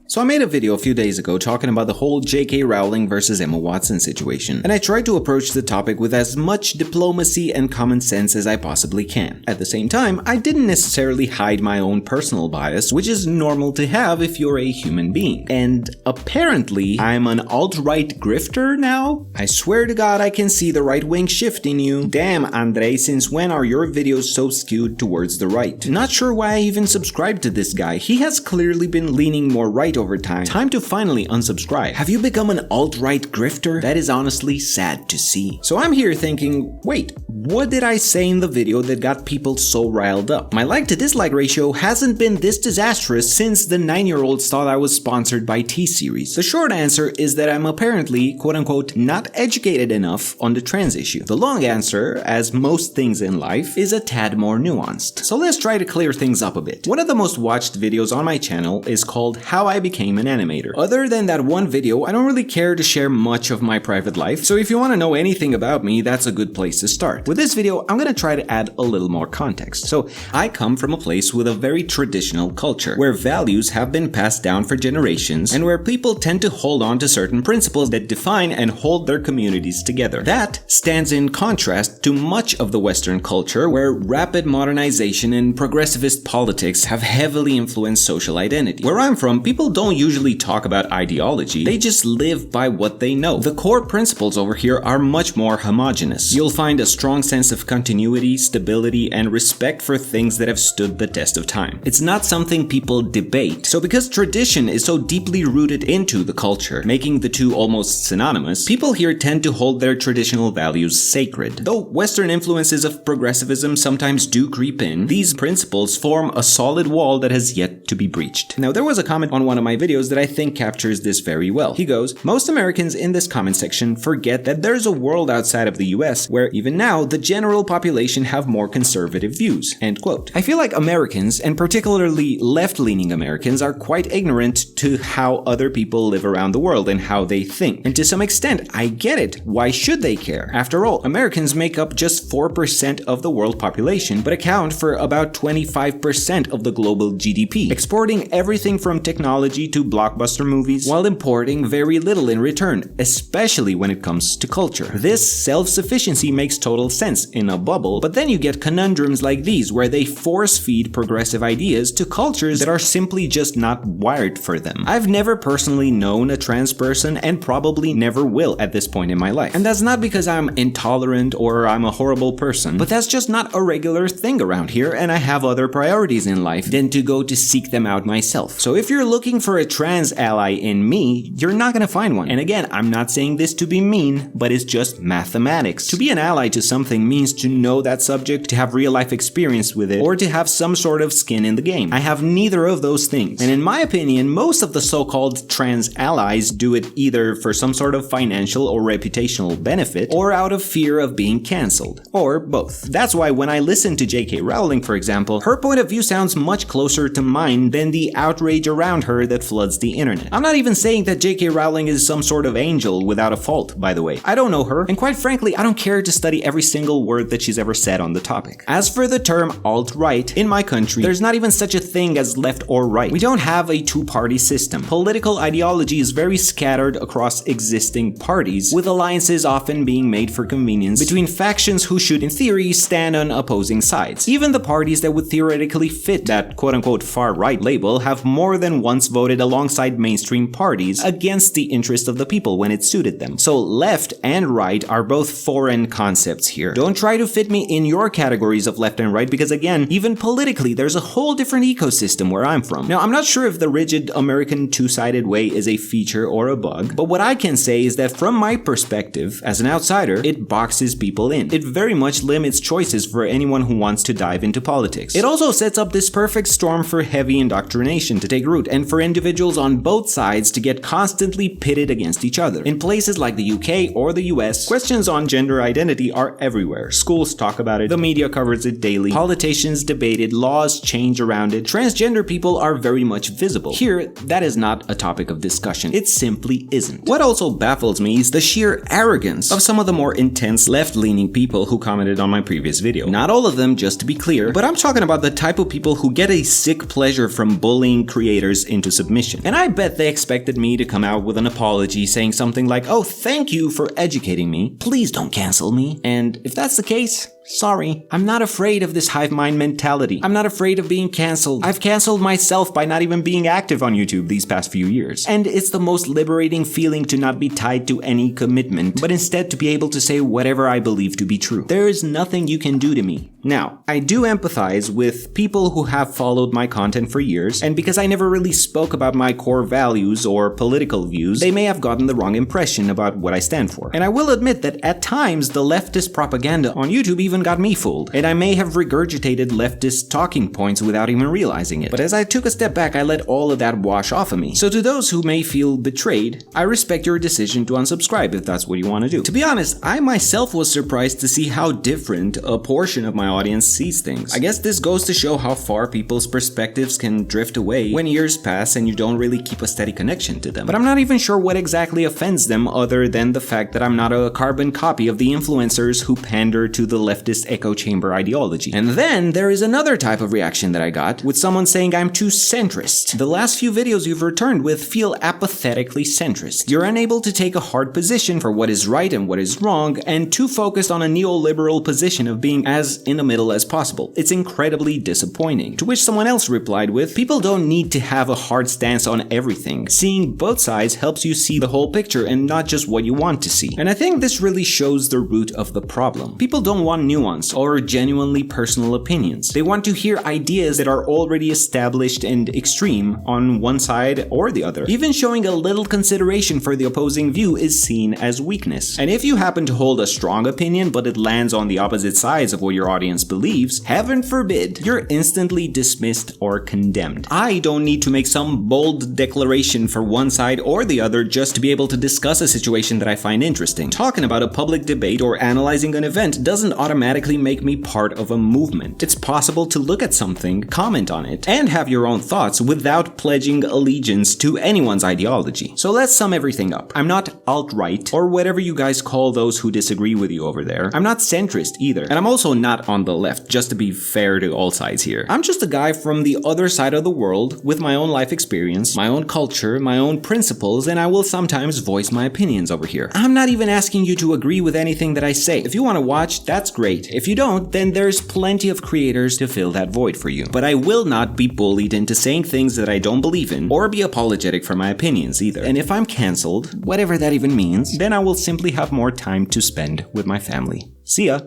So I made a video a few days ago talking about the whole JK Rowling versus Emma Watson situation, and I tried to approach the topic with as much diplomacy and common sense as I possibly can. At the same time, I didn't necessarily hide my own personal bias, which is normal to have if you're a human being. And apparently, I'm an alt-right grifter now? I swear to God I can see the right wing shift in you. Damn, Andre, since when are your videos so skewed towards the right? Not sure why I even subscribed to this guy. He has clearly been leaning more right over time. Time to finally unsubscribe. Have you become an alt-right grifter? That is honestly sad to see. So I'm here thinking, wait, what did I say in the video that got people so riled up? My like to dislike ratio hasn't been this disastrous since the 9-year-olds thought I was sponsored by T-Series. The short answer is that I'm apparently, quote-unquote, not educated enough on the trans issue. The long answer, as most things in life, is a tad more nuanced. So let's try to clear things up a bit. One of the most watched videos on my channel is called How I Became an Animator. Other than that one video, I don't really care to share much of my private life, so if you want to know anything about me, that's a good place to start. With this video, I'm gonna try to add a little more context. So, I come from a place with a very traditional culture, where values have been passed down for generations, and where people tend to hold on to certain principles that define and hold their communities together. That stands in contrast to much of the Western culture, where rapid modernization and progressivist politics have heavily influenced social identity. Where I'm from, people don't usually talk about ideology, they just live by what they know. The core principles over here are much more homogeneous. You'll find a strong sense of continuity, stability, and respect for things that have stood the test of time. It's not something people debate. So because tradition is so deeply rooted into the culture, making the two almost synonymous, people here tend to hold their traditional values sacred. Though Western influences of progressivism sometimes do creep in, these principles form a solid wall that has yet to be breached. Now, there was a comment on one of my videos that I think captures this very well. He goes, "Most Americans in this comment section forget that there's a world outside of the US where even now the general population have more conservative views." End quote. I feel like Americans, and particularly left-leaning Americans, are quite ignorant to how other people live around the world and how they think. And to some extent, I get it. Why should they care? After all, Americans make up just 4% of the world population, but account for about 25% of the global GDP, exporting everything from technology to blockbuster movies, while importing very little in return, especially when it comes to culture. This self-sufficiency makes total sense in a bubble, but then you get conundrums like these where they force-feed progressive ideas to cultures that are simply just not wired for them. I've never personally known a trans person and probably never will at this point in my life. And that's not because I'm intolerant or I'm a horrible person, but that's just not a regular thing around here, and I have other priorities in life than to go to seek them out myself. So if you're looking for a trans ally in me, you're not gonna find one. And again, I'm not saying this to be mean, but it's just mathematics. To be an ally to something means to know that subject, to have real life experience with it, or to have some sort of skin in the game. I have neither of those things. And in my opinion, most of the so-called trans allies do it either for some sort of financial or reputational benefit, or out of fear of being cancelled, or both. That's why when I listen to JK Rowling, for example, her point of view sounds much closer to mine than the outrage around her that floods the internet. I'm not even saying that JK Rowling is some sort of angel without a fault, by the way. I don't know her, and quite frankly, I don't care to study every single word that she's ever said on the topic. As for the term alt-right, in my country, there's not even such a thing as left or right. We don't have a two-party system. Political ideology is very scattered across existing parties, with alliances often being made for convenience between factions who should, in theory, stand on opposing sides. Even the parties that would theoretically fit that quote-unquote far-right label have more than once voted alongside mainstream parties against the interest of the people when it suited them. So left and right are both foreign concepts here. Don't try to fit me in your categories of left and right because again, even politically, there's a whole different ecosystem where I'm from. Now, I'm not sure if the rigid American two-sided way is a feature or a bug, but what I can say is that from my perspective, as an outsider, it boxes people in. It very much limits choices for anyone who wants to dive into politics. It also sets up this perfect storm for heavy indoctrination to take root and for individuals on both sides to get constantly pitted against each other. In places like the UK or the US, questions on gender identity are everywhere. Schools talk about it, the media covers it daily, politicians debate it, laws change around it. Transgender people are very much visible. Here, that is not a topic of discussion. It simply isn't. What also baffles me is the sheer arrogance of some of the more intense left-leaning people who commented on my previous video. Not all of them, just to be clear, but I'm talking about the type of people who get a sick pleasure from bullying creators into to submission. And I bet they expected me to come out with an apology saying something like, "Oh, thank you for educating me. Please don't cancel me." And if that's the case, sorry, I'm not afraid of this hive mind mentality. I'm not afraid of being cancelled. I've cancelled myself by not even being active on YouTube these past few years. And it's the most liberating feeling to not be tied to any commitment, but instead to be able to say whatever I believe to be true. There is nothing you can do to me. Now, I do empathize with people who have followed my content for years, and because I never really spoke about my core values or political views, they may have gotten the wrong impression about what I stand for. And I will admit that at times the leftist propaganda on YouTube even got me fooled, and I may have regurgitated leftist talking points without even realizing it. But as I took a step back, I let all of that wash off of me. So to those who may feel betrayed, I respect your decision to unsubscribe if that's what you want to do. To be honest, I myself was surprised to see how different a portion of my audience sees things. I guess this goes to show how far people's perspectives can drift away when years pass and you don't really keep a steady connection to them. But I'm not even sure what exactly offends them other than the fact that I'm not a carbon copy of the influencers who pander to the leftist echo chamber ideology. And then there is another type of reaction that I got, with someone saying I'm too centrist. The last few videos you've returned with feel apathetically centrist. You're unable to take a hard position for what is right and what is wrong, and too focused on a neoliberal position of being as in the middle as possible. It's incredibly disappointing. To which someone else replied with, people don't need to have a hard stance on everything. Seeing both sides helps you see the whole picture and not just what you want to see. And I think this really shows the root of the problem. People don't want nuance or genuinely personal opinions. They want to hear ideas that are already established and extreme on one side or the other. Even showing a little consideration for the opposing view is seen as weakness. And if you happen to hold a strong opinion but it lands on the opposite sides of what your audience believes, heaven forbid, you're instantly dismissed or condemned. I don't need to make some bold declaration for one side or the other just to be able to discuss a situation that I find interesting. Talking about a public debate or analyzing an event doesn't automatically make me part of a movement. It's possible to look at something, comment on it, and have your own thoughts without pledging allegiance to anyone's ideology. So let's sum everything up. I'm not alt-right, or whatever you guys call those who disagree with you over there. I'm not centrist either, and I'm also not on the left, just to be fair to all sides here. I'm just a guy from the other side of the world with my own life experience, my own culture, my own principles, and I will sometimes voice my opinions over here. I'm not even asking you to agree with anything that I say. If you want to watch, that's great. If you don't, then there's plenty of creators to fill that void for you. But I will not be bullied into saying things that I don't believe in, or be apologetic for my opinions either. And if I'm cancelled, whatever that even means, then I will simply have more time to spend with my family. See ya!